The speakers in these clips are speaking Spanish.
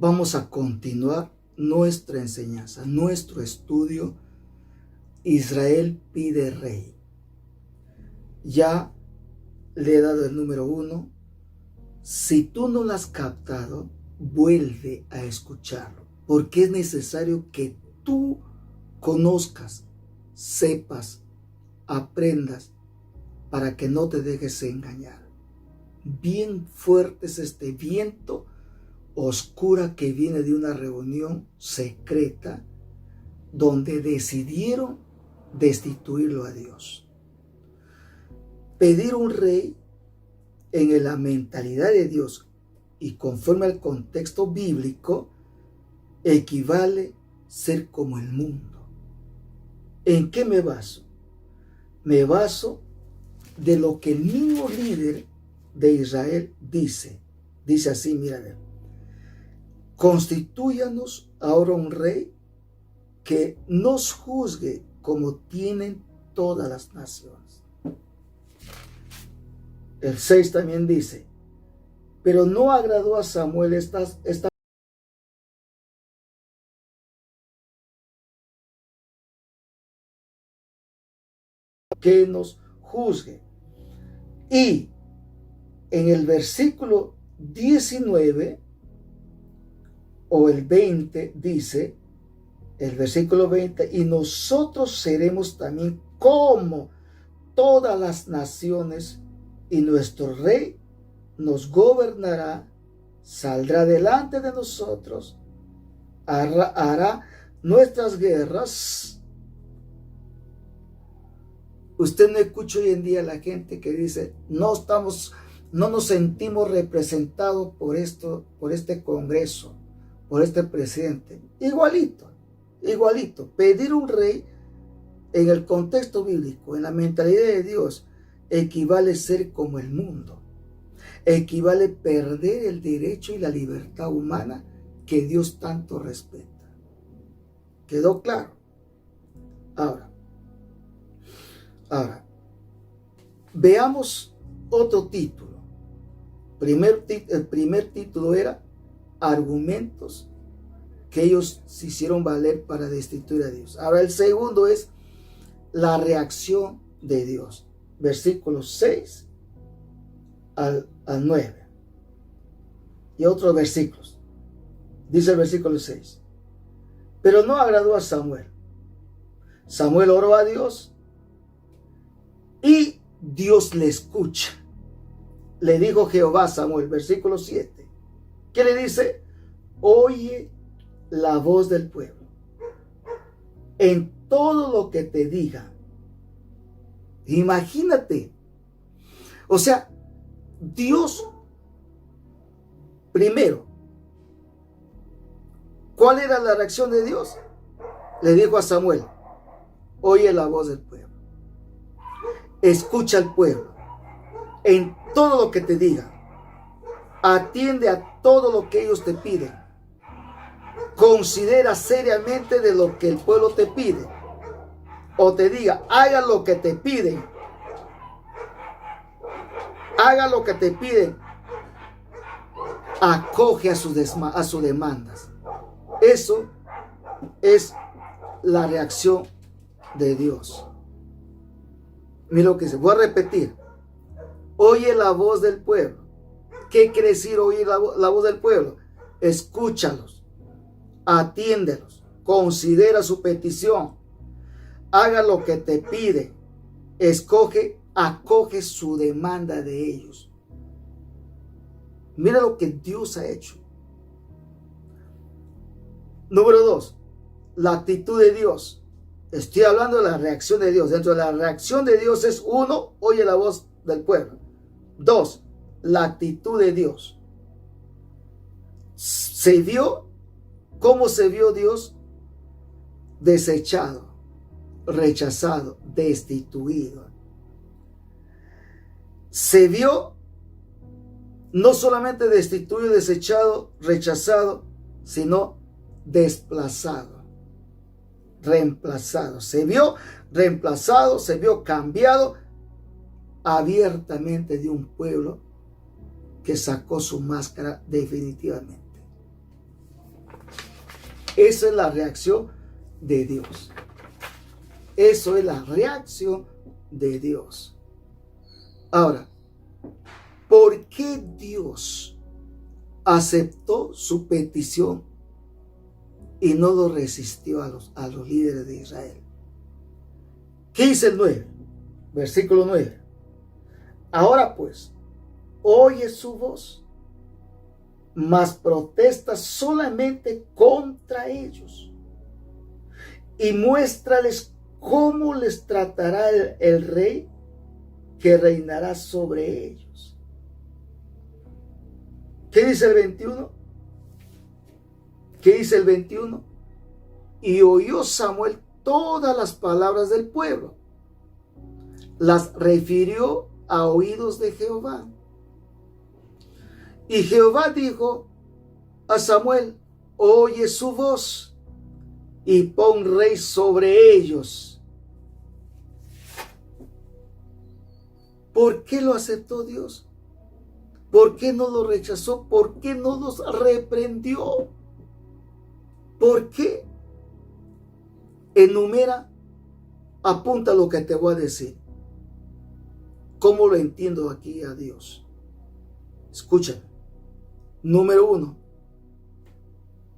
Vamos a continuar nuestra enseñanza, nuestro estudio. Israel pide rey. Ya le he dado el número 1. Si tú no lo has captado, vuelve a escucharlo, porque es necesario que tú conozcas, sepas, aprendas, para que no te dejes engañar. Bien fuerte es este viento oscura que viene de una reunión secreta donde decidieron destituirlo a Dios. Pedir un rey en la mentalidad de Dios y conforme al contexto bíblico equivale ser como el mundo. ¿En qué me baso? Me baso de lo que el mismo líder de Israel dice. Dice así, mira, constitúyanos ahora un rey que nos juzgue como tienen todas las naciones. El 6 también dice, pero no agradó a Samuel esta que nos juzgue. Y en el versículo 19 o el 20 dice, el versículo 20, y nosotros seremos también como todas las naciones, y nuestro rey nos gobernará, saldrá delante de nosotros, hará nuestras guerras. Usted no escucha hoy en día a la gente que dice, no nos sentimos representados por este Congreso, por este presidente. Igualito. Pedir un rey en el contexto bíblico, en la mentalidad de Dios, equivale a ser como el mundo. Equivale a perder el derecho y la libertad humana que Dios tanto respeta. ¿Quedó claro? Ahora, veamos otro título. El primer título era argumentos que ellos se hicieron valer para destituir a Dios. Ahora el segundo es la reacción de Dios. Versículos 6 al 9. Y otros versículos. Dice el versículo 6. Pero no agradó a Samuel. Samuel oró a Dios y Dios le escucha. Le dijo Jehová a Samuel, versículo 7. ¿Qué le dice? Oye la voz del pueblo en todo lo que te diga. Imagínate. O sea, Dios, primero, ¿cuál era la reacción de Dios? Le dijo a Samuel, oye la voz del pueblo. Escucha al pueblo en todo lo que te diga. Atiende a todo lo que ellos te piden. Considera seriamente de lo que el pueblo te pide. O te diga, haga lo que te piden. Haga lo que te piden. Acoge a sus demandas. Eso es la reacción de Dios. Mira lo que dice. Voy a repetir. Oye la voz del pueblo. ¿Qué quiere decir oír la voz del pueblo? Escúchalos. Atiéndelos. Considera su petición. Haga lo que te pide. Acoge su demanda de ellos. Mira lo que Dios ha hecho. Número 2. La actitud de Dios. Estoy hablando de la reacción de Dios. Dentro de la reacción de Dios es 1, oye la voz del pueblo. 2, la actitud de Dios. Se vio, ¿cómo se vio Dios? Desechado, rechazado, destituido. Se vio no solamente destituido, desechado, rechazado, sino desplazado, reemplazado. Se vio reemplazado, se vio cambiado abiertamente de un pueblo que sacó su máscara definitivamente. Esa es la reacción de Dios. Eso es la reacción de Dios. Ahora, ¿por qué Dios aceptó su petición y no lo resistió a los líderes de Israel? ¿Qué dice el 9? Versículo 9. Ahora pues, oye su voz, mas protesta solamente contra ellos y muéstrales cómo les tratará el rey que reinará sobre ellos. ¿Qué dice el 21? ¿Qué dice el 21? Y oyó Samuel todas las palabras del pueblo. Las refirió a oídos de Jehová. Y Jehová dijo a Samuel: oye su voz y pon rey sobre ellos. ¿Por qué lo aceptó Dios? ¿Por qué no lo rechazó? ¿Por qué no los reprendió? ¿Por qué? Enumera, apunta lo que te voy a decir. ¿Cómo lo entiendo aquí a Dios? Escucha. Número 1,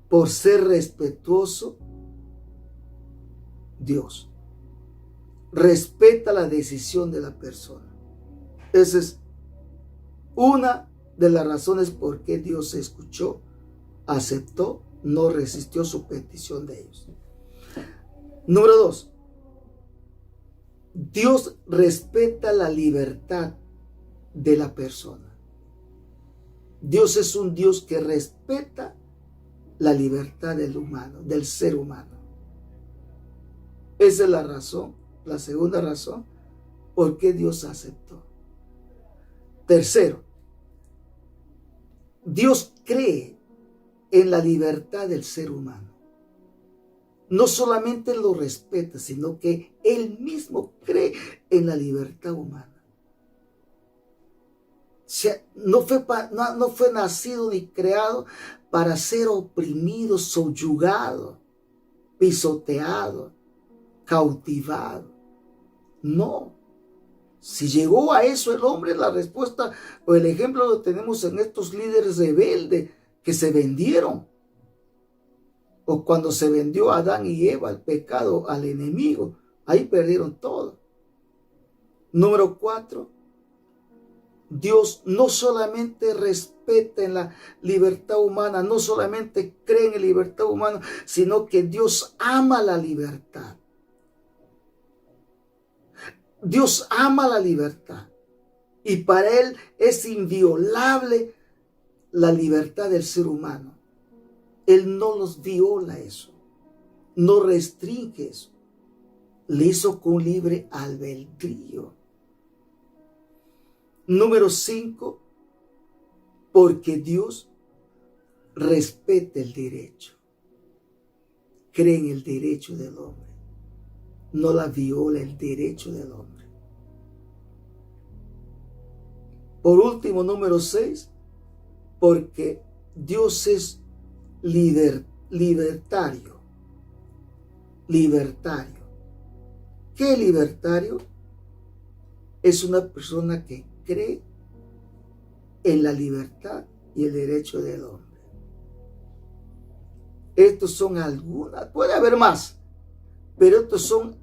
por ser respetuoso, Dios respeta la decisión de la persona. Esa es una de las razones por qué Dios escuchó, aceptó, no resistió su petición de ellos. Número 2, Dios respeta la libertad de la persona. Dios es un Dios que respeta la libertad del humano, del ser humano. Esa es la razón, la segunda razón, por qué Dios aceptó. Tercero, Dios cree en la libertad del ser humano. No solamente lo respeta, sino que Él mismo cree en la libertad humana. O sea, no fue nacido ni creado para ser oprimido, subyugado, pisoteado, cautivado. No. Si llegó a eso el hombre, la respuesta o el ejemplo lo tenemos en estos líderes rebeldes que se vendieron. O cuando se vendió a Adán y Eva al pecado, al enemigo, ahí perdieron todo. Número 4, Dios no solamente respeta en la libertad humana, no solamente cree en la libertad humana, sino que Dios ama la libertad. Dios ama la libertad y para Él es inviolable la libertad del ser humano. Él no los viola eso, no restringe eso. Le hizo con libre albedrío. Número 5, porque Dios respeta el derecho. Cree en el derecho del hombre. No la viola el derecho del hombre. Por último, número 6, porque Dios es libertario. Libertario. ¿Qué libertario? Es una persona que cree en la libertad y el derecho del hombre. Estos son algunas, puede haber más, pero estos son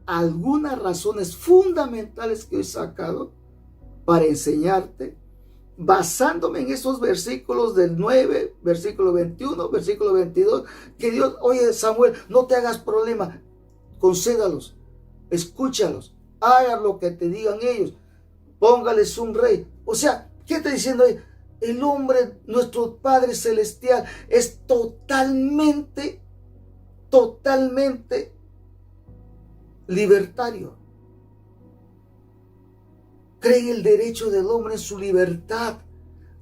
algunas razones fundamentales que he sacado para enseñarte, basándome en esos versículos del 9, versículo 21, versículo 22, que Dios, oye Samuel, no te hagas problema, concédalos, escúchalos, hagan lo que te digan ellos, póngales un rey. O sea, ¿qué está diciendo ahí? El hombre, nuestro Padre Celestial, es totalmente libertario. Cree en el derecho del hombre, en su libertad.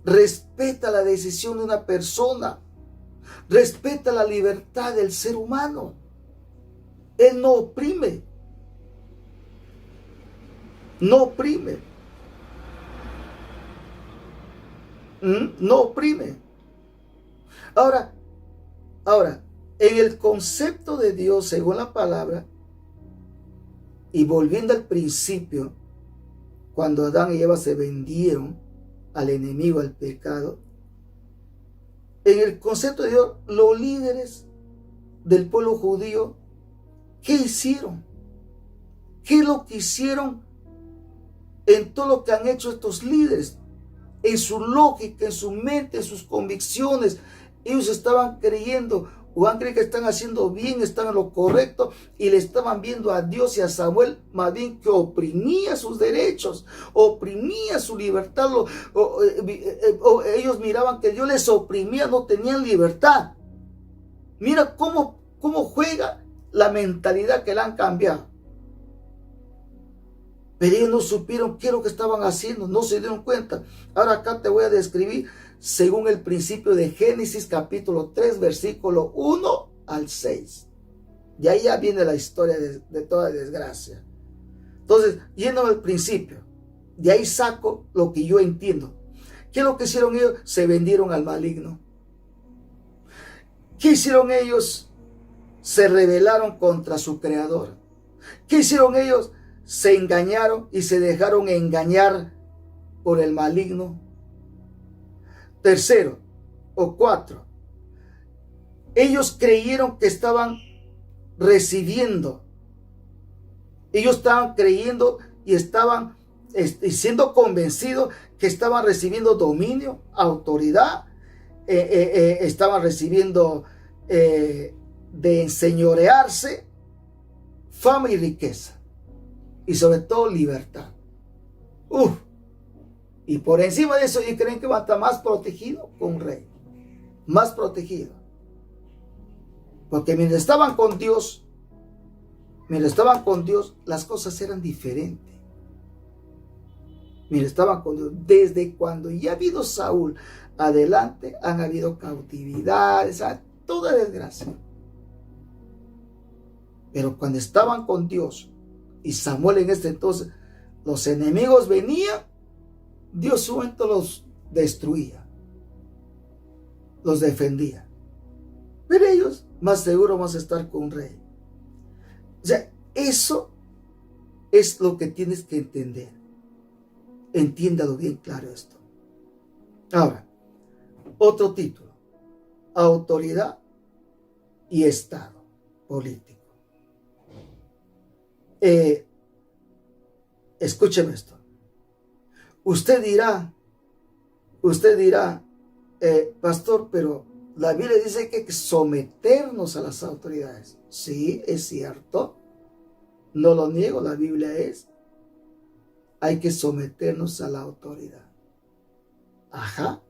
Respeta la decisión de una persona. Respeta la libertad del ser humano. Él no oprime. No oprime. No oprime. Ahora, En el concepto de Dios, según la palabra, y volviendo al principio, cuando Adán y Eva se vendieron al enemigo, al pecado, en el concepto de Dios, los líderes del pueblo judío, ¿qué hicieron? ¿Qué es lo que hicieron en todo lo que han hecho estos líderes? En su lógica, en su mente, en sus convicciones, ellos estaban creyendo o han creído que están haciendo bien, están en lo correcto, y le estaban viendo a Dios y a Samuel más bien que oprimía sus derechos, oprimía su libertad, ellos miraban que Dios les oprimía, no tenían libertad. Mira cómo juega la mentalidad que le han cambiado. Pero ellos no supieron qué es lo que estaban haciendo, no se dieron cuenta. Ahora acá te voy a describir según el principio de Génesis capítulo 3, versículo 1 al 6. Y ahí ya viene la historia de toda desgracia. Entonces, yendo al principio, de ahí saco lo que yo entiendo. ¿Qué es lo que hicieron ellos? Se vendieron al maligno. ¿Qué hicieron ellos? Se rebelaron contra su creador. ¿Qué hicieron ellos? Se engañaron y se dejaron engañar por el maligno. Tercero o cuatro, ellos creyeron que estaban recibiendo. Ellos estaban creyendo y estaban siendo convencidos que estaban recibiendo dominio, autoridad, estaban recibiendo de enseñorearse, fama y riqueza. Y sobre todo libertad. Y por encima de eso ellos creen que van a estar más protegidos con un rey. Más protegido. Porque mientras estaban con Dios, las cosas eran diferentes. Mientras estaban con Dios, desde cuando ya ha habido Saúl adelante, han habido cautividades, toda desgracia. Pero cuando estaban con Dios, y Samuel en este entonces, los enemigos venían, Dios su momento los destruía, los defendía. Pero ellos más seguro vamos a estar con un rey. O sea, eso es lo que tienes que entender. Entiéndalo bien claro esto. Ahora, otro título: autoridad y Estado político. Escúcheme esto. Usted dirá, pastor, pero la Biblia dice que hay que someternos a las autoridades. Sí, es cierto. No lo niego, la Biblia hay que someternos a la autoridad. Ajá.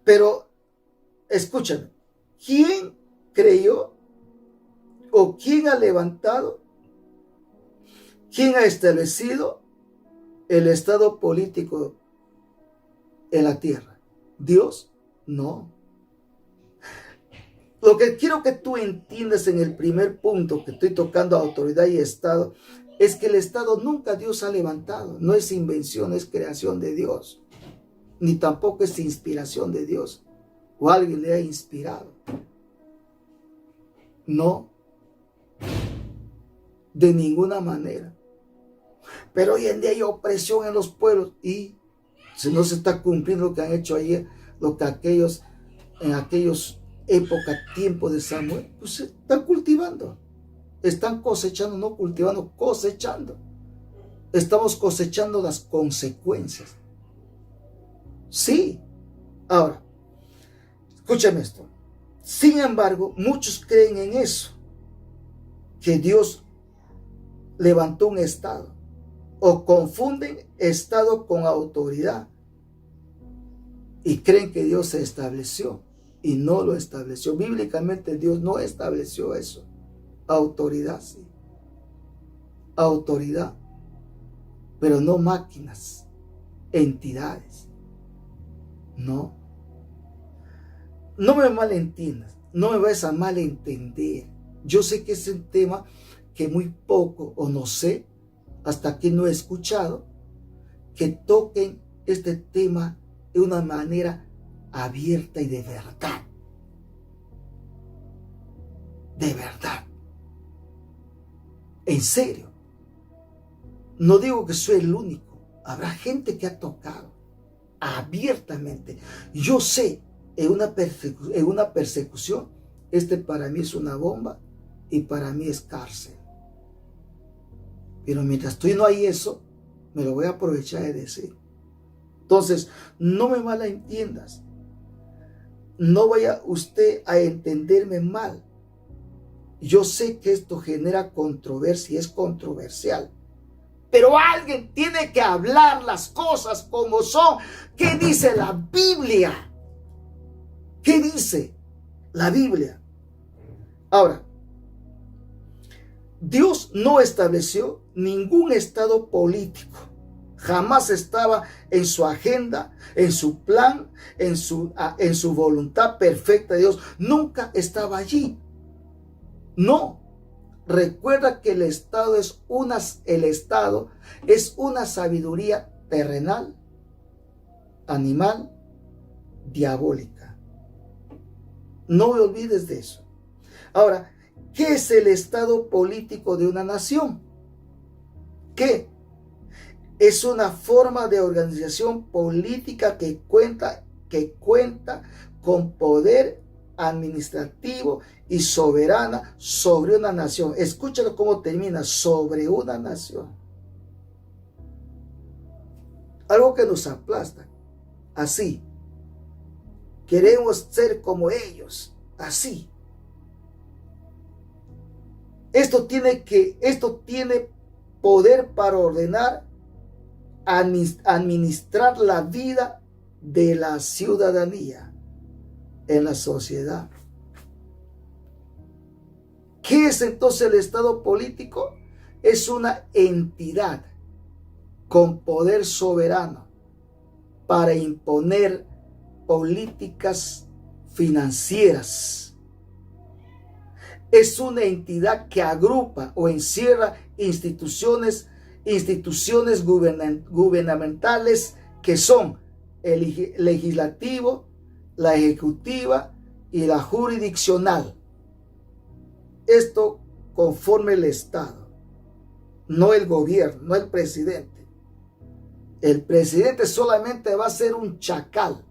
Pero, escúchame, ¿quién creyó o quién ha levantado, quién ha establecido el estado político en la tierra? ¿Dios? No. Lo que quiero que tú entiendas en el primer punto que estoy tocando, autoridad y Estado, es que el Estado nunca Dios ha levantado. No es invención, es creación de Dios. Ni tampoco es inspiración de Dios. O alguien le ha inspirado. No. De ninguna manera. Pero hoy en día hay opresión en los pueblos y si no se está cumpliendo lo que han hecho ayer, lo que en aquellos épocas, tiempo de Samuel, pues se están cultivando, están cosechando, no cultivando, cosechando. Estamos cosechando las consecuencias. Sí. Ahora, escúchame esto. Sin embargo, muchos creen en eso, que Dios levantó un Estado, o confunden Estado con autoridad y creen que Dios se estableció y no lo estableció. Bíblicamente Dios no estableció eso. Autoridad, sí. Autoridad, pero no máquinas, entidades. No. No me malentiendas, no me vayas a malentender. Yo sé que es un tema que muy poco, o no sé, hasta aquí no he escuchado, que toquen este tema de una manera abierta y de verdad. De verdad. En serio. No digo que soy el único. Habrá gente que ha tocado abiertamente. Yo sé, en una persecución, para mí es una bomba y para mí es cárcel. Pero mientras tú no hay eso, me lo voy a aprovechar de decir. Entonces, no me malentiendas. No vaya usted a entenderme mal. Yo sé que esto genera controversia, es controversial. Pero alguien tiene que hablar las cosas como son. ¿Qué dice la Biblia? ¿Qué dice la Biblia? Ahora, Dios no estableció ningún estado político. Jamás estaba en su agenda, en su plan, en su voluntad perfecta de Dios. Nunca estaba allí. No. Recuerda que el Estado es una sabiduría terrenal, animal, diabólica. No me olvides de eso. Ahora, ¿qué es el estado político de una nación? ¿Qué? Es una forma de organización política que cuenta con poder administrativo y soberana sobre una nación. Escúchalo cómo termina: sobre una nación. Algo que nos aplasta. Así. Queremos ser como ellos. Así. Esto tiene poder para ordenar, administrar la vida de la ciudadanía en la sociedad. ¿Qué es entonces el Estado político? Es una entidad con poder soberano para imponer políticas financieras. Es una entidad que agrupa o encierra instituciones gubernamentales que son el legislativo, la ejecutiva y la jurisdiccional. Esto conforme el Estado, no el gobierno, no el presidente. El presidente solamente va a ser un chacal,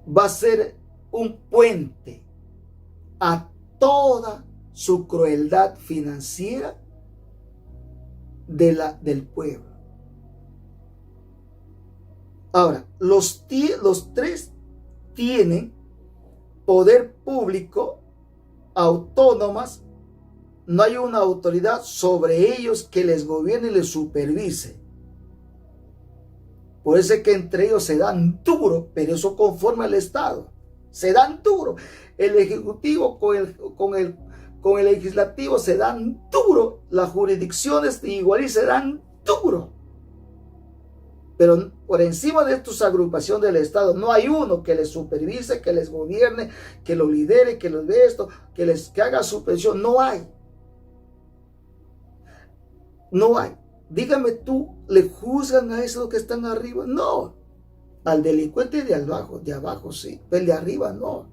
va a ser un puente a toda su crueldad financiera del pueblo. Ahora, los tres tienen poder público, autónomas. No hay una autoridad sobre ellos que les gobierne y les supervise. Por eso es que entre ellos se dan duro, pero eso conforme al Estado. Se dan duro. El ejecutivo con el legislativo se dan duro. Las jurisdicciones igual y se dan duro. Pero por encima de estas agrupaciones del Estado no hay uno que les supervise, que les gobierne, que los lidere, que los dé esto, que haga supervisión. No hay. No hay. Dígame tú, ¿le juzgan a esos que están arriba? No. Al delincuente de abajo sí, pero el de arriba no.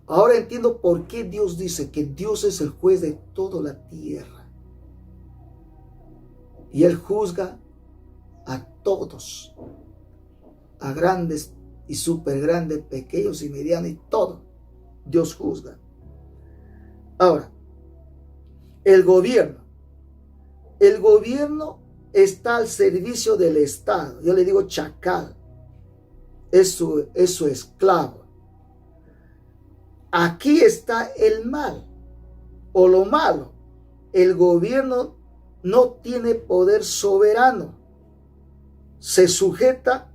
Ahora entiendo por qué Dios dice que Dios es el juez de toda la tierra. Y Él juzga a todos, a grandes y súper grandes, pequeños y medianos, y todo. Dios juzga. Ahora, el gobierno está al servicio del Estado. Yo le digo chacal. Es su esclavo. Aquí está el mal o lo malo. El gobierno no tiene poder soberano. Se sujeta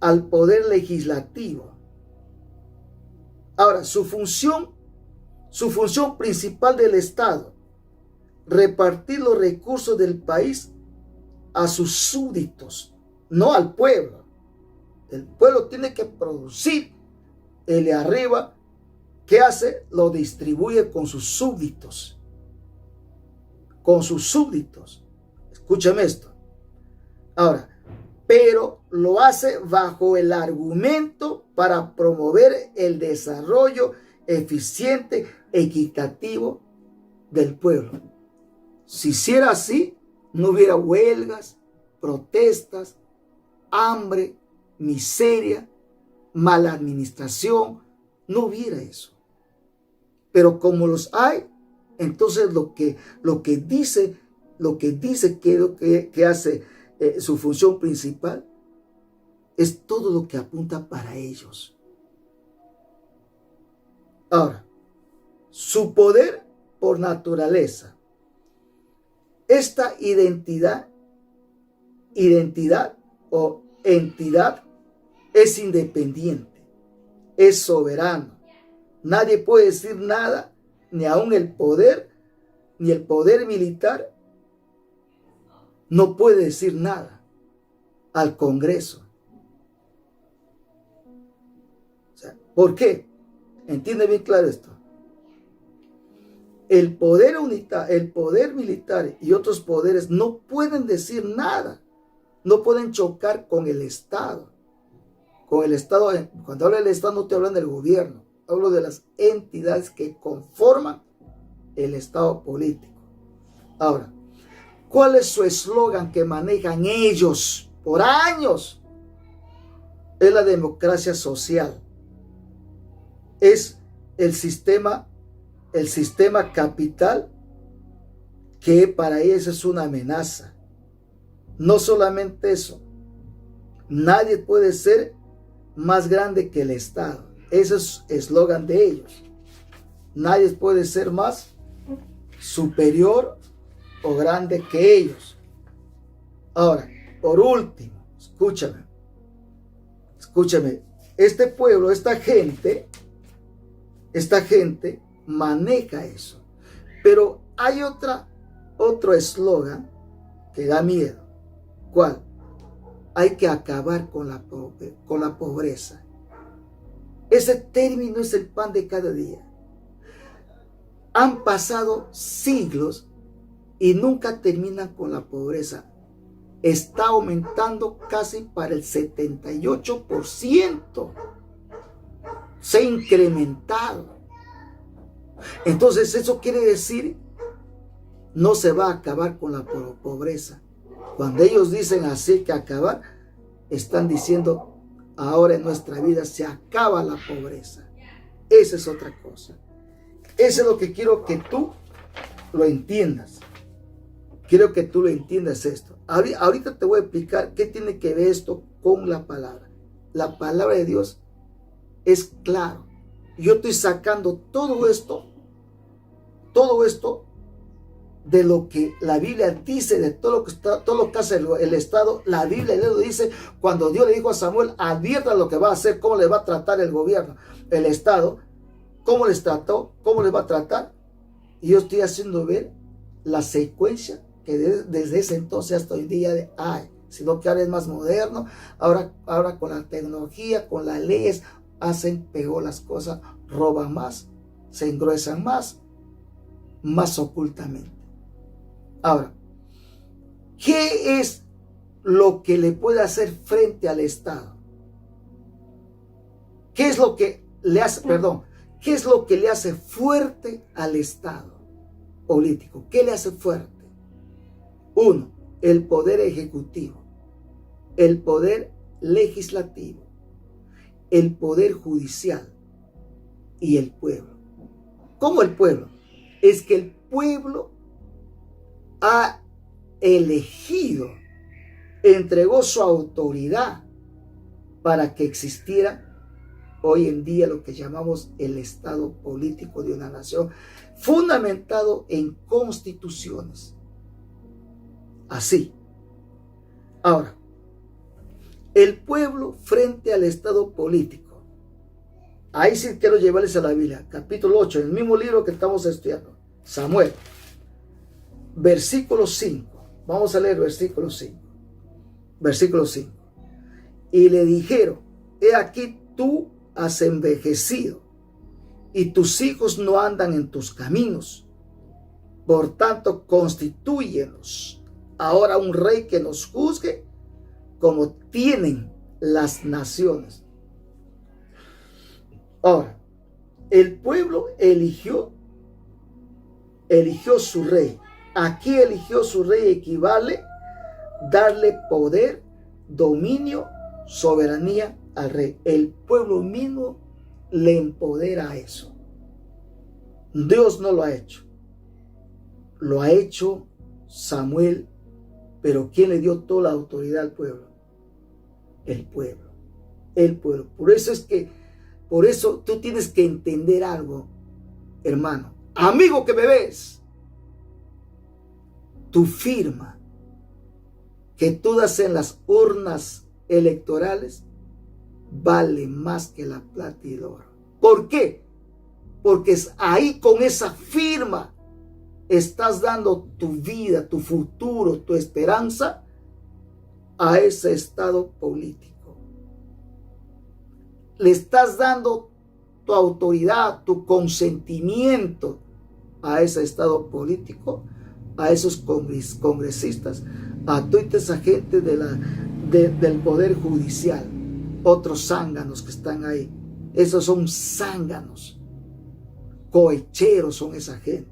al poder legislativo. Ahora, su función principal del Estado: repartir los recursos del país a sus súbditos, no al pueblo. El pueblo tiene que producir. El de arriba, ¿qué hace? Lo distribuye con sus súbditos. Con sus súbditos. Escúchame esto. Ahora, pero lo hace bajo el argumento para promover el desarrollo eficiente, equitativo del pueblo. Si hiciera así, no hubiera huelgas, protestas, hambre, miseria, mala administración, no hubiera eso. Pero como los hay, entonces lo que dice que hace su función principal es todo lo que apunta para ellos. Ahora, su poder por naturaleza. Esta identidad o entidad es independiente, es soberano. Nadie puede decir nada, ni aun el poder militar no puede decir nada al Congreso. O sea, ¿por qué? Entiende bien claro esto. El poder militar y otros poderes no pueden decir nada, no pueden chocar con el Estado. Con el Estado, cuando hablo del Estado no te hablan del gobierno, hablo de las entidades que conforman el Estado político. Ahora, ¿cuál es su eslogan que manejan ellos por años? Es la democracia social. Es el sistema capital que para ellos es una amenaza. No solamente eso, nadie puede ser más grande que el Estado. Ese es el eslogan de ellos. Nadie puede ser más superior o grande que ellos. Ahora, por último, escúchame, este pueblo, esta gente maneja eso. Pero hay otro eslogan que da miedo. ¿Cuál? Hay que acabar con la pobreza. Ese término es el pan de cada día. Han pasado siglos y nunca terminan con la pobreza. Está aumentando casi para el 78%. Se ha incrementado. Entonces eso quiere decir, no se va a acabar con la pobreza. Cuando ellos dicen así que acabar, están diciendo, ahora en nuestra vida se acaba la pobreza. Esa es otra cosa. Eso es lo que quiero que tú lo entiendas. Quiero que tú lo entiendas esto. Ahorita te voy a explicar qué tiene que ver esto con la palabra. La palabra de Dios es claro. Yo estoy sacando todo esto de lo que la Biblia dice, de todo lo que hace el Estado. La Biblia lo dice cuando Dios le dijo a Samuel, advierta lo que va a hacer, cómo le va a tratar el gobierno, el Estado, cómo les trató, cómo les va a tratar. Y yo estoy haciendo ver la secuencia que desde ese entonces hasta hoy día sino que ahora es más moderno, ahora con la tecnología, con las leyes, hacen peor las cosas, roban más, se engruesan más ocultamente. Ahora, ¿qué es lo que le puede hacer frente al Estado? ¿Qué es lo que le hace fuerte al Estado político? ¿Qué le hace fuerte? Uno, el poder ejecutivo, el poder legislativo, el poder judicial y el pueblo. ¿Cómo el pueblo? Es que el pueblo ha elegido, entregó su autoridad para que existiera hoy en día lo que llamamos el Estado político de una nación, fundamentado en constituciones. Así. Ahora, el pueblo frente al Estado político. Ahí sí quiero llevarles a la Biblia, capítulo 8, en el mismo libro que estamos estudiando, Samuel, versículo 5. Vamos a leer versículo 5. Versículo 5. Y le dijeron, he aquí tú has envejecido y tus hijos no andan en tus caminos. Por tanto, constitúyenos ahora un rey que nos juzgue como tienen las naciones. Ahora, el pueblo eligió su rey. Aquí eligió su rey equivale darle poder, dominio, soberanía al rey. El pueblo mismo le empodera a eso. Dios no lo ha hecho. Lo ha hecho Samuel, pero ¿quién le dio toda la autoridad al pueblo? El pueblo. El pueblo. Por eso tú tienes que entender algo, hermano. Amigo que me ves, tu firma que tú das en las urnas electorales vale más que la plata y el oro. ¿Por qué? Porque es ahí, con esa firma, estás dando tu vida, tu futuro, tu esperanza a ese estado político. Le estás dando tu autoridad, tu consentimiento a ese estado político, a esos congresistas, a toda esa gente del poder judicial, otros zánganos que están ahí. Esos son zánganos, cohecheros son esa gente.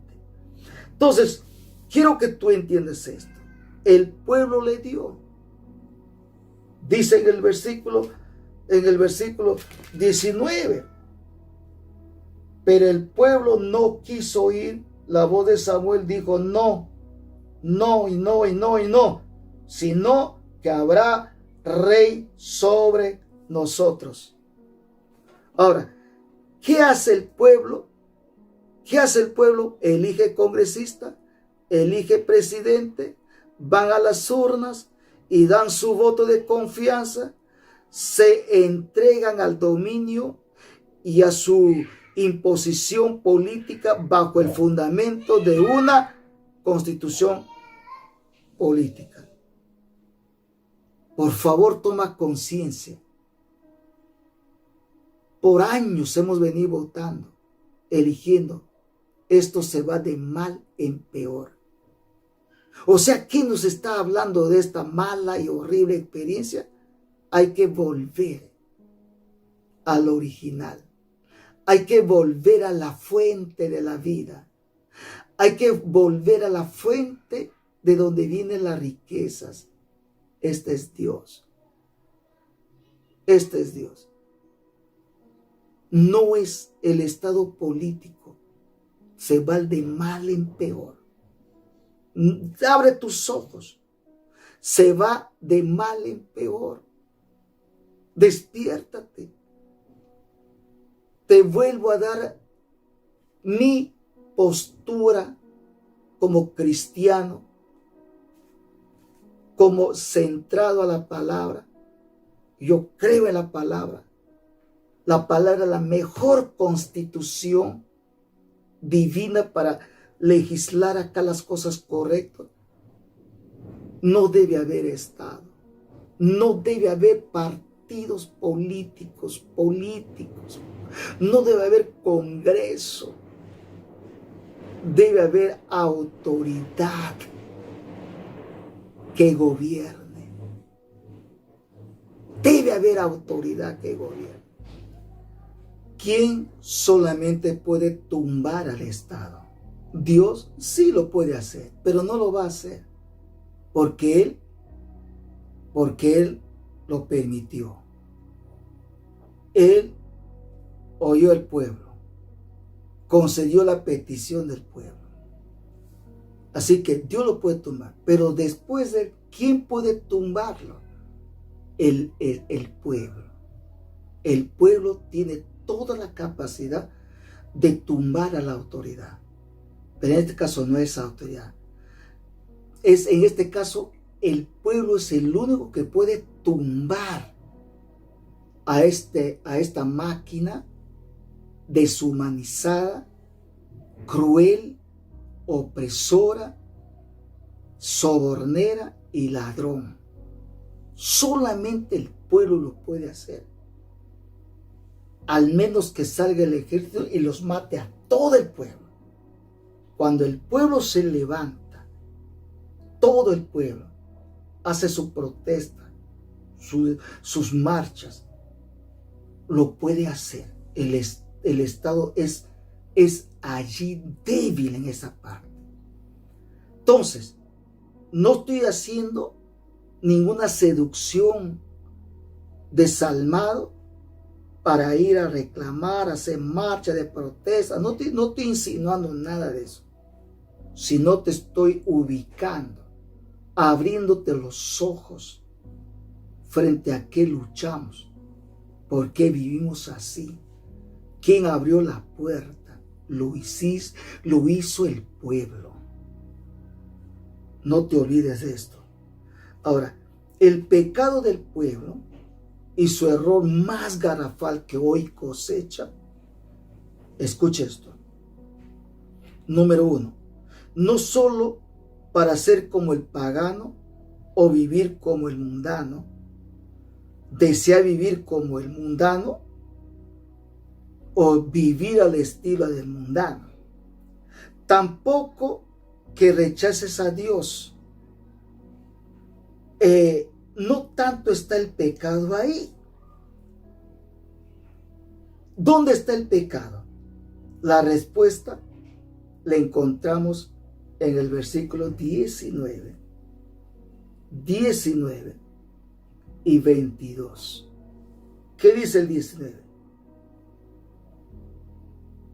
Entonces, quiero que tú entiendas esto. El pueblo le dio. Dice en el versículo 19, pero el pueblo no quiso oír la voz de Samuel, dijo no, no y no y no y no, sino que habrá rey sobre nosotros. Ahora, ¿qué hace el pueblo? ¿Qué hace el pueblo? Elige congresista, elige presidente, van a las urnas y dan su voto de confianza, se entregan al dominio y a su imposición política bajo el fundamento de una constitución política. Por favor, toma conciencia. Por años hemos venido votando, eligiendo. Esto se va de mal en peor. O sea, ¿quién nos está hablando de esta mala y horrible experiencia? Hay que volver al original. Hay que volver a la fuente de la vida. Hay que volver a la fuente de donde vienen las riquezas. Este es Dios. Este es Dios. No es el estado político. Se va de mal en peor. Abre tus ojos. Se va de mal en peor. Despiértate. Te vuelvo a dar mi postura como cristiano, como centrado a la palabra. Yo creo en la palabra. La palabra es la mejor constitución divina para legislar acá las cosas correctas. No debe haber Estado. No debe haber partidos políticos. No debe haber Congreso. Debe haber autoridad que gobierne. Debe haber autoridad que gobierne. ¿Quién solamente puede tumbar al Estado? Dios sí lo puede hacer, pero no lo va a hacer. Porque Él lo permitió. Él oyó al pueblo. Concedió la petición del pueblo. Así que Dios lo puede tumbar. Pero después de ¿quién puede tumbarlo? El pueblo. El pueblo tiene toda la capacidad de tumbar a la autoridad. Pero en este caso no es autoridad. En este caso, el pueblo es el único que puede tumbar a esta máquina deshumanizada, cruel, opresora, sobornera y ladrón. Solamente el pueblo lo puede hacer. Al menos que salga el ejército y los mate a todo el pueblo. Cuando el pueblo se levanta, todo el pueblo hace su protesta, sus marchas, lo puede hacer. el Estado es allí débil en esa parte. Entonces, no estoy haciendo ninguna seducción desalmado para ir a reclamar, hacer marcha de protesta. No estoy insinuando nada de eso, sino te estoy ubicando, abriéndote los ojos frente a qué luchamos, por qué vivimos así, quién abrió la puerta. Lo hizo el pueblo. No te olvides de esto. Ahora, el pecado del pueblo y su error más garrafal que hoy cosecha, escuche esto. Número 1, no solo para ser como el pagano o vivir como el mundano, desea vivir como el mundano o vivir al estilo del mundano. Tampoco que rechaces a Dios. No tanto está el pecado ahí. ¿Dónde está el pecado? La respuesta la encontramos en el versículo 19 y 22. ¿Qué dice el 19?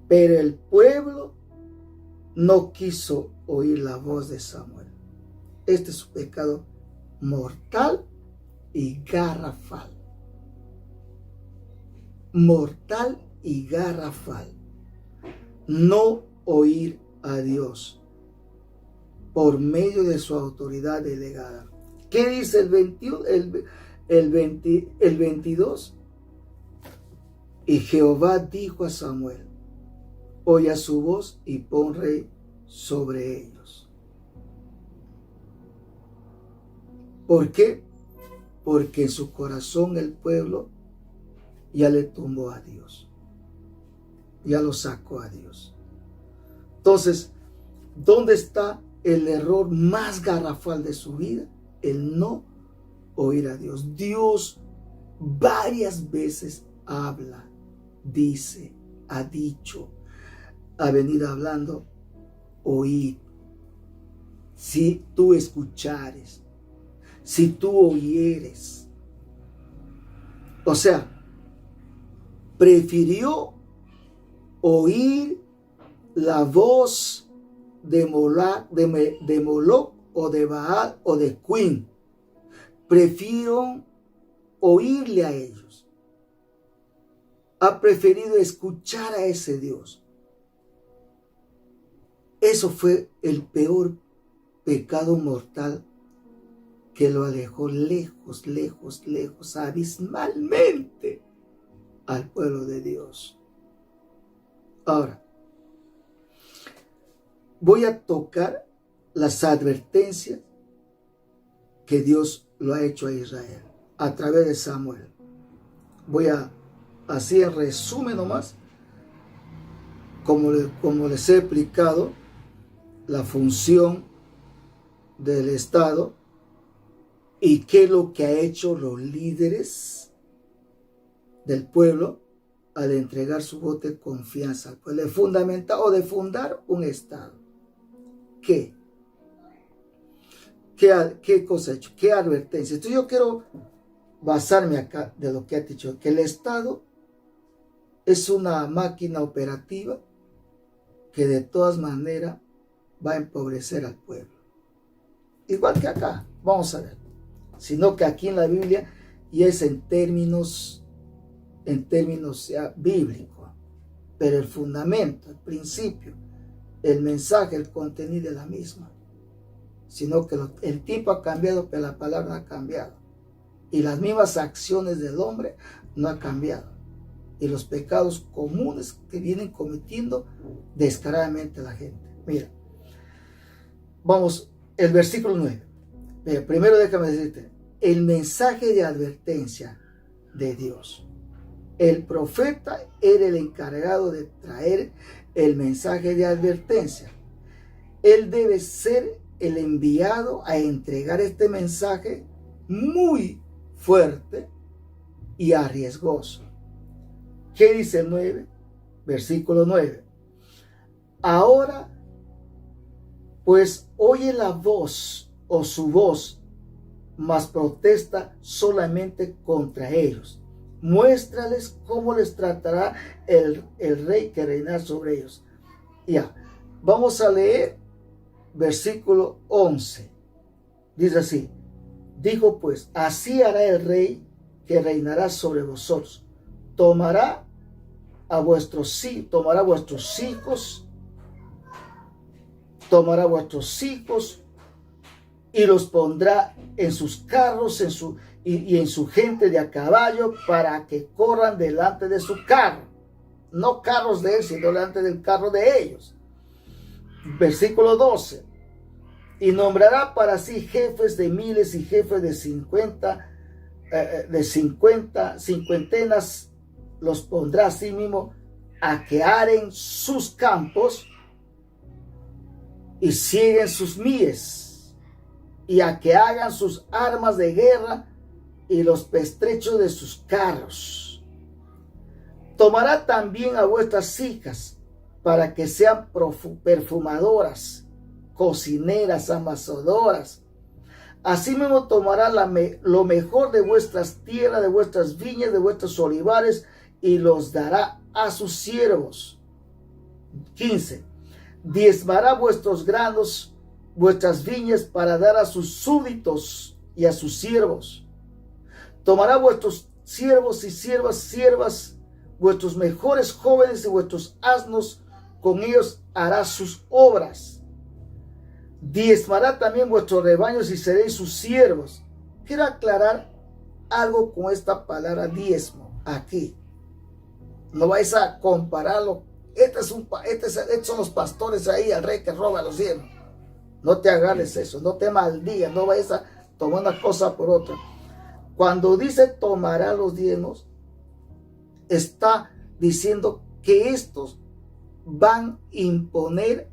Pero el pueblo no quiso oír la voz de Samuel. Este es un pecado mortal y garrafal. Mortal y garrafal. No oír a Dios por medio de su autoridad delegada. ¿Qué dice el 21, el 22? Y Jehová dijo a Samuel: oye su voz y pon rey sobre ellos. ¿Por qué? Porque en su corazón el pueblo ya le tumbó a Dios. Ya lo sacó a Dios. Entonces, ¿dónde está el error más garrafal de su vida? El no oír a Dios. Dios varias veces habla, dice, ha dicho, ha venido hablando: oíd. Si tú escuchares, si tú oyeres. O sea, prefirió oír la voz de Moloch o de Baal o de Queen. Prefiero oírle a ellos. Ha preferido escuchar a ese Dios. Eso fue el peor pecado mortal que lo alejó lejos, lejos, lejos, abismalmente al pueblo de Dios. Ahora, voy a tocar las advertencias que Dios lo ha hecho a Israel a través de Samuel. Voy a, así en resumen nomás, como les he explicado, la función del Estado y qué es lo que ha hecho los líderes del pueblo al entregar su voto de confianza al pueblo, de fundamentar o de fundar un Estado. ¿Qué cosa ha hecho? ¿Qué advertencia? Entonces yo quiero basarme acá de lo que ha dicho, que el Estado es una máquina operativa que de todas maneras va a empobrecer al pueblo. Igual que acá, vamos a ver. Sino que aquí en la Biblia, y es en términos ya bíblicos, pero el fundamento, el principio, el mensaje, el contenido es la misma. Sino que el tiempo ha cambiado, pero la palabra no ha cambiado. Y las mismas acciones del hombre no han cambiado. Y los pecados comunes que vienen cometiendo descaradamente la gente. Mira, vamos, el versículo 9. Mira, primero déjame decirte, el mensaje de advertencia de Dios. El profeta era el encargado de traer el mensaje de advertencia. Él debe ser el enviado a entregar este mensaje muy fuerte y arriesgoso. ¿Qué dice el 9? Versículo 9. Ahora, pues oye la voz o su voz, mas protesta solamente contra ellos. Muéstrales cómo les tratará el rey que reina sobre ellos. Ya, vamos a leer versículo 11. Dice así: dijo pues, así hará el rey que reinará sobre vosotros. Tomará vuestros hijos y los pondrá en sus carros y en su gente de a caballo para que corran delante de su carro. No carros de él, sino delante del carro de ellos. Versículo 12. Y nombrará para sí jefes de miles y jefes de cincuentenas, los pondrá a sí mismo a que aren sus campos y cieguen sus mies, y a que hagan sus armas de guerra y los pertrechos de sus carros. Tomará también a vuestras hijas para que sean perfumadoras, cocineras, amasadoras. Asimismo tomará lo mejor de vuestras tierras, de vuestras viñas, de vuestros olivares, y los dará a sus siervos. 15. Diezmará vuestros granos, vuestras viñas, para dar a sus súbditos y a sus siervos. Tomará vuestros siervos y siervas, vuestros mejores jóvenes y vuestros asnos, con ellos hará sus obras. Diezmará también vuestros rebaños y seréis sus siervos. Quiero aclarar algo con esta diezmo aquí. No vais a compararlo. Estos son los pastores ahí, al rey que roba los diezmos. No te agarres eso, no te maldigas, no vayas a tomar una cosa por otra. Cuando dice tomará los diezmos, está diciendo que estos van a imponer,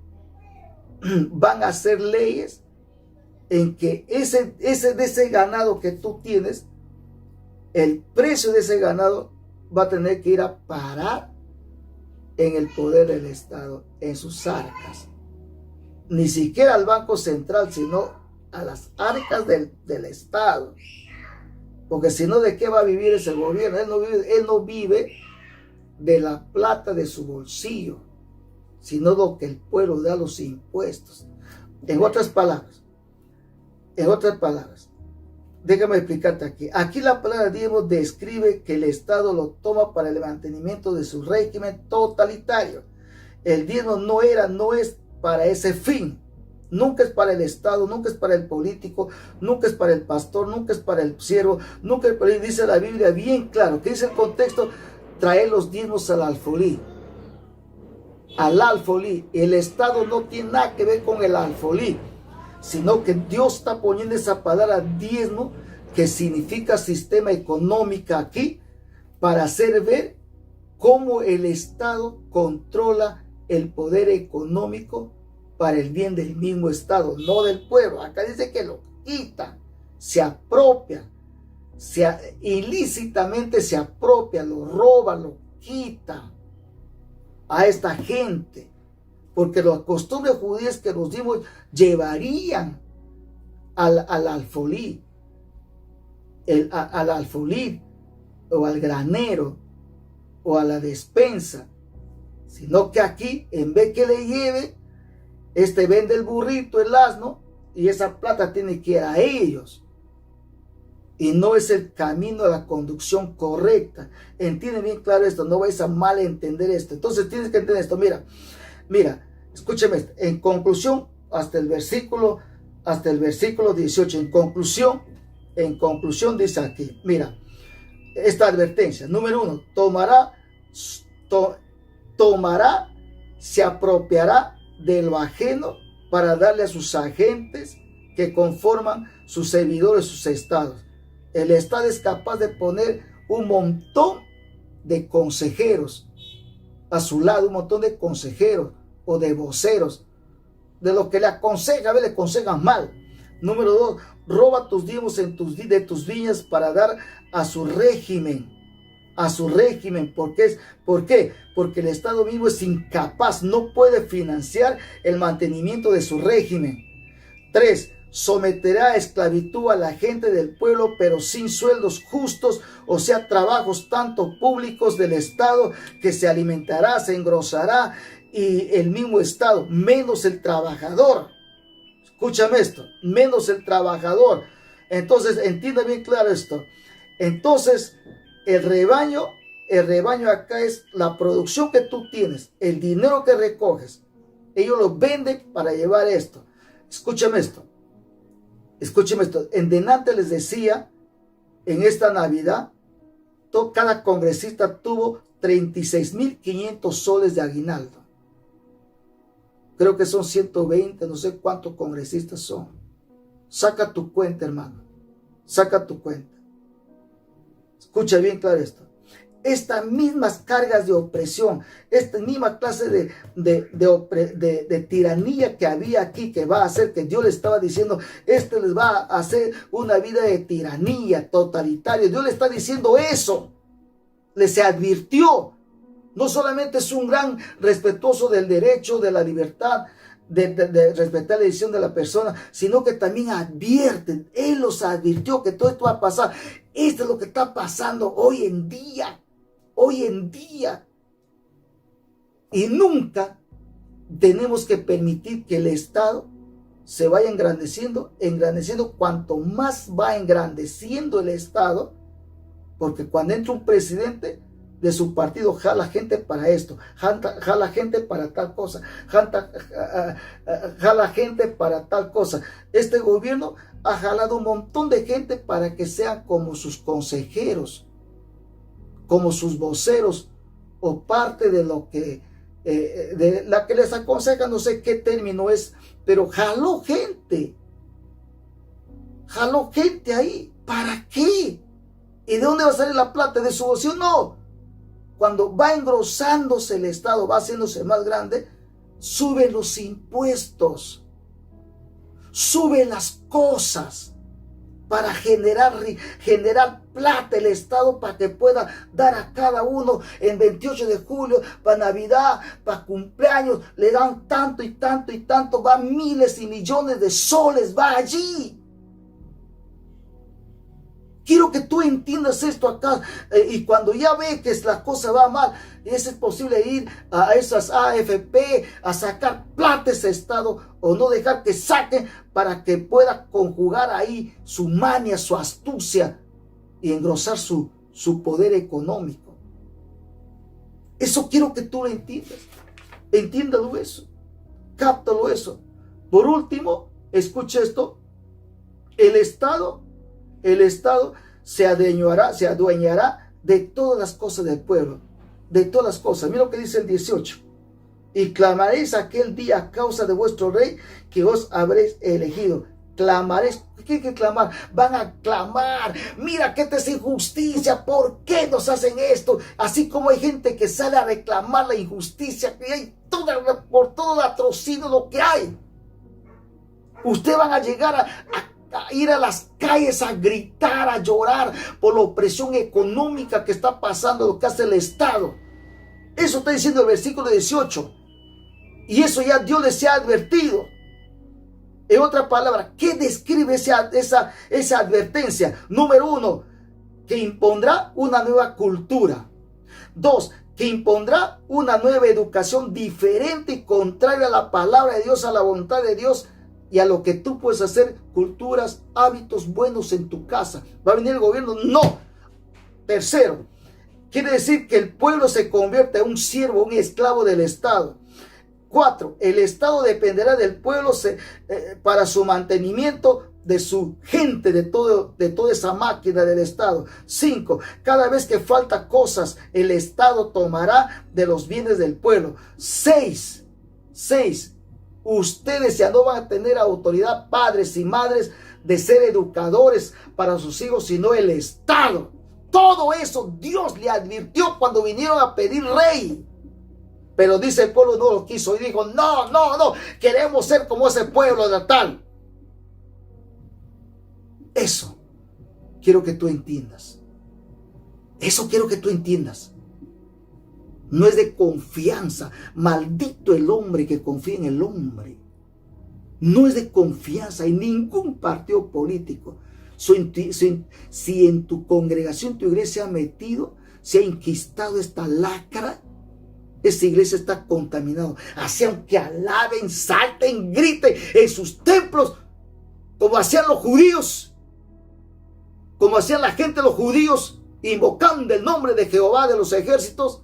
van a hacer leyes en que de ese ganado que tú tienes, el precio de ese ganado va a tener que ir a parar en el poder del Estado, en sus arcas. Ni siquiera al Banco Central, sino a las arcas del Estado. Porque si no, ¿de qué va a vivir ese gobierno? Él no vive de la plata de su bolsillo, sino lo que el pueblo da, los impuestos. En otras palabras, déjame explicarte aquí. Aquí la palabra diezmo describe que el Estado lo toma para el mantenimiento de su régimen totalitario. El diezmo no es para ese fin. Nunca es para el Estado, nunca es para el político, nunca es para el pastor, nunca es para el siervo, nunca es para... Dice la Biblia bien claro, que dice el contexto: traer los diezmos al alfolí. Al alfolí. El Estado no tiene nada que ver con el alfolí, sino que Dios está poniendo esa palabra diezmo, que significa sistema económico aquí, para hacer ver cómo el Estado controla el poder económico para el bien del mismo Estado, no del pueblo. Acá dice que lo quita, se apropia, ilícitamente se apropia, lo roba, lo quita a esta gente. Porque las costumbres judías que los diezmos llevarían al alfolí, al alfolí o al granero o a la despensa, sino que aquí, en vez que le lleve, vende el burrito, el asno, y esa plata tiene que ir a ellos. Y no es el camino a la conducción correcta. Entiende bien claro esto, no vais a mal entender esto. Entonces tienes que entender esto. Mira, escúcheme esto. En conclusión, hasta el versículo 18. En conclusión dice aquí, mira, esta advertencia. Número 1, tomará, se apropiará de lo ajeno para darle a sus agentes que conforman sus servidores, sus estados. El Estado es capaz de poner un montón de consejeros a su lado, un montón de consejeros o de voceros, de lo que le aconseja, a ver, le aconsejan mal. Número 2, roba tus diezmos de tus viñas para dar a su régimen. a su régimen. ¿Por qué? Porque el Estado mismo es incapaz, no puede financiar el mantenimiento de su régimen. 3. Someterá a esclavitud a la gente del pueblo, pero sin sueldos justos, o sea, trabajos tanto públicos del Estado, que se alimentará, se engrosará, y el mismo Estado, menos el trabajador. Escúchame esto, menos el trabajador. Entonces, entienda bien claro esto. Entonces, el rebaño acá es la producción que tú tienes, el dinero que recoges. Ellos lo venden para llevar esto. Escúchame esto. Escúcheme esto. En delante les decía, en esta Navidad, cada congresista tuvo 36.500 soles de aguinaldo. Creo que son 120, no sé cuántos congresistas son. Saca tu cuenta, hermano. Saca tu cuenta. Escucha bien claro esto. Estas mismas cargas de opresión, esta misma clase de tiranía que había aquí, que va a hacer, que Dios le estaba diciendo, les va a hacer una vida de tiranía totalitaria. Dios le está diciendo eso. Les advirtió. No solamente es un gran respetuoso del derecho, de la libertad, de respetar la decisión de la persona, sino que también advierte. Él los advirtió que todo esto va a pasar. Esto es lo que está pasando hoy en día. Hoy en día. Y nunca tenemos que permitir que el Estado se vaya engrandeciendo. Cuanto más va engrandeciendo el Estado, porque cuando entra un presidente de su partido, jala gente para esto, jala gente para tal cosa, jala gente para tal cosa. Este gobierno ha jalado un montón de gente para que sean como sus consejeros, como sus voceros, o parte de lo que de la que les aconseja, no sé qué término es, pero jaló gente ahí. ¿Para qué? ¿Y de dónde va a salir la plata? ¿De su bolsillo? No. Cuando va engrosándose el Estado, va haciéndose más grande, sube los impuestos, sube las cosas para generar plata el Estado, para que pueda dar a cada uno en 28 de julio, para Navidad, para cumpleaños, le dan tanto y tanto y tanto, va miles y millones de soles, va allí. Quiero que tú entiendas esto acá, y cuando ya ve que la cosa va mal, es posible ir a esas AFP a sacar plata ese Estado, o no dejar que saquen, para que pueda conjugar ahí su maña, su astucia, y engrosar su poder económico. Eso quiero que tú lo entiendas. Entiéndalo eso. Cáptalo eso. Por último, escucha esto. El Estado se adueñará de todas las cosas del pueblo, de todas las cosas. Mira lo que dice el 18. Y clamaréis aquel día a causa de vuestro rey, que os habréis elegido. Clamaréis. ¿Qué hay que clamar? Van a clamar. Mira que esta es injusticia. ¿Por qué nos hacen esto? Así como hay gente que sale a reclamar la injusticia que hay por todo el atrocinio lo que hay. Ustedes van a llegar a ir a las calles a gritar, a llorar por la opresión económica que está pasando, lo que hace el Estado. Eso está diciendo el versículo 18. Y eso ya Dios les ha advertido. En otra palabra, ¿qué describe esa advertencia? Número 1, que impondrá una nueva cultura. 2, que impondrá una nueva educación diferente y contraria a la palabra de Dios, a la voluntad de Dios y a lo que tú puedes hacer, culturas, hábitos buenos en tu casa. ¿Va a venir el gobierno? No. Tercero, quiere decir que el pueblo se convierte en un siervo, un esclavo del Estado. 4, el Estado dependerá del pueblo para su mantenimiento, de su gente, de toda esa máquina del Estado. 5, cada vez que falta cosas, el Estado tomará de los bienes del pueblo. 6, ustedes ya no van a tener autoridad, padres y madres, de ser educadores para sus hijos, sino el Estado. Todo eso Dios le advirtió cuando vinieron a pedir rey. Pero dice el pueblo no lo quiso y dijo, no, queremos ser como ese pueblo natal. Eso quiero que tú entiendas. Eso quiero que tú entiendas. No es de confianza. Maldito el hombre que confía en el hombre. No es de confianza en ningún partido político. Si en tu congregación, tu iglesia ha metido, se ha enquistado esta lacra, esa iglesia está contaminada. Así aunque alaben, salten, griten en sus templos, como hacían los judíos, como hacían la gente, los judíos, invocando el nombre de Jehová de los ejércitos,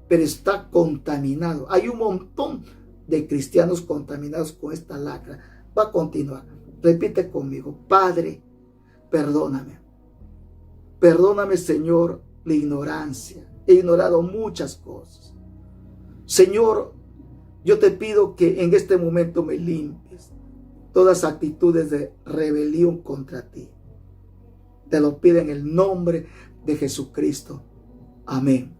pero está contaminado. Hay un montón de cristianos contaminados con esta lacra. Va a continuar. Repite conmigo: Padre, perdóname. Perdóname, Señor, la ignorancia. He ignorado muchas cosas. Señor, yo te pido que en este momento me limpies todas actitudes de rebelión contra ti. Te lo pido en el nombre de Jesucristo. Amén.